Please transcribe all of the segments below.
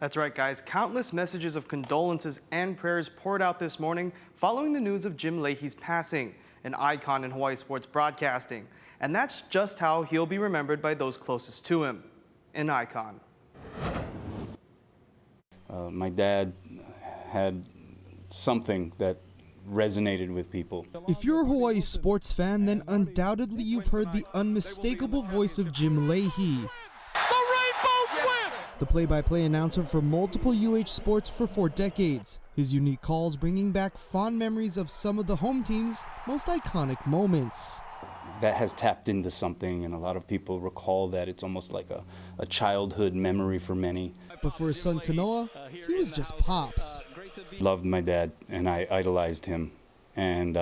That's right, guys. Countless messages of condolences and prayers poured out this morning following the news of Jim Leahey's passing, an icon in Hawaii sports broadcasting. And that's just how he'll be remembered by those closest to him, an icon. My dad had something that resonated with people. If you're a Hawaii sports fan, then undoubtedly you've heard the unmistakable voice of Jim Leahey. The play-by-play announcer for multiple UH sports for 4 decades. His unique calls bringing back fond memories of some of the home team's most iconic moments. That has tapped into something, and a lot of people recall that. It's almost like a childhood memory for many. But for his son Kanoa, he was just Pops. Loved my dad, and I idolized him. And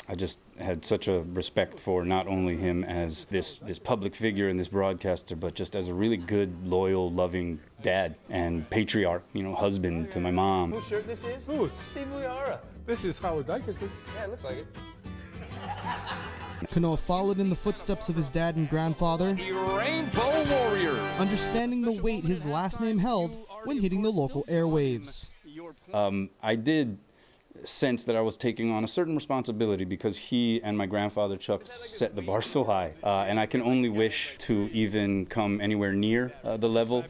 I just had such a respect for not only him as this public figure and this broadcaster, but just as a really good, loyal, loving dad and patriarch, husband to my mom. Whose shirt this is? Whose? Steve Liara. This is Howard Dykes'. Yeah, it looks like it. Kanoa followed in the footsteps of his dad and grandfather, Rainbow Warrior. understanding the weight his last name held when hitting the local airwaves. I did sense that I was taking on a certain responsibility because he and my grandfather Chuck set the bar so high, and I can only wish to even come anywhere near the level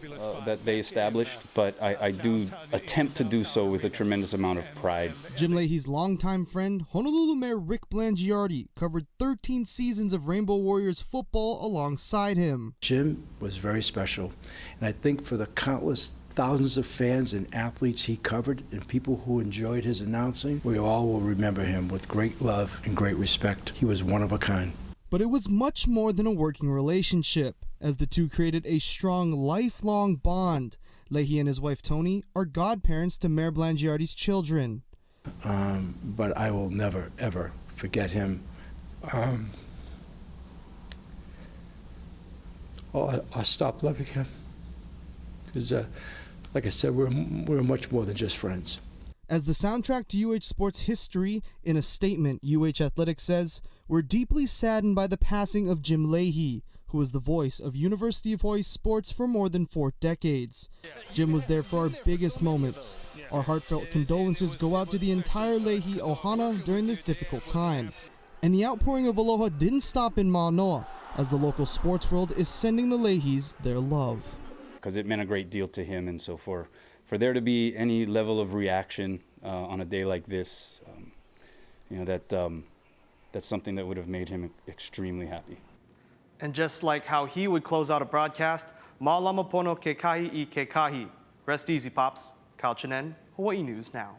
that they established, but I do attempt to do so with a tremendous amount of pride. Jim Leahey's longtime friend, Honolulu Mayor Rick Blangiardi, covered 13 seasons of Rainbow Warriors football alongside him. Jim was very special, and I think for the countless thousands of fans and athletes he covered and people who enjoyed his announcing, we all will remember him with great love and great respect. He was one of a kind. But it was much more than a working relationship, as the two created a strong, lifelong bond. Leahey and his wife Toni are godparents to Mayor Blangiardi's children. But I will never, ever forget him. I'll stop loving him. Because, like I said, we're much more than just friends. As the soundtrack to UH sports history, in a statement, UH Athletics says, "We're deeply saddened by the passing of Jim Leahey, who was the voice of University of Hawaii sports for more than 4 decades. Jim was there for our biggest moments. Our heartfelt condolences go out to the entire Leahey Ohana during this difficult time." And the outpouring of aloha didn't stop in Manoa, as the local sports world is sending the Leaheys their love. Because it meant a great deal to him, and so for there to be any level of reaction on a day like this, that's something that would have made him extremely happy. And just like how he would close out a broadcast, Ma'alama pono ke kahi I ke kahi. Rest easy, Pops. Kyle Chinen, Hawaii News Now.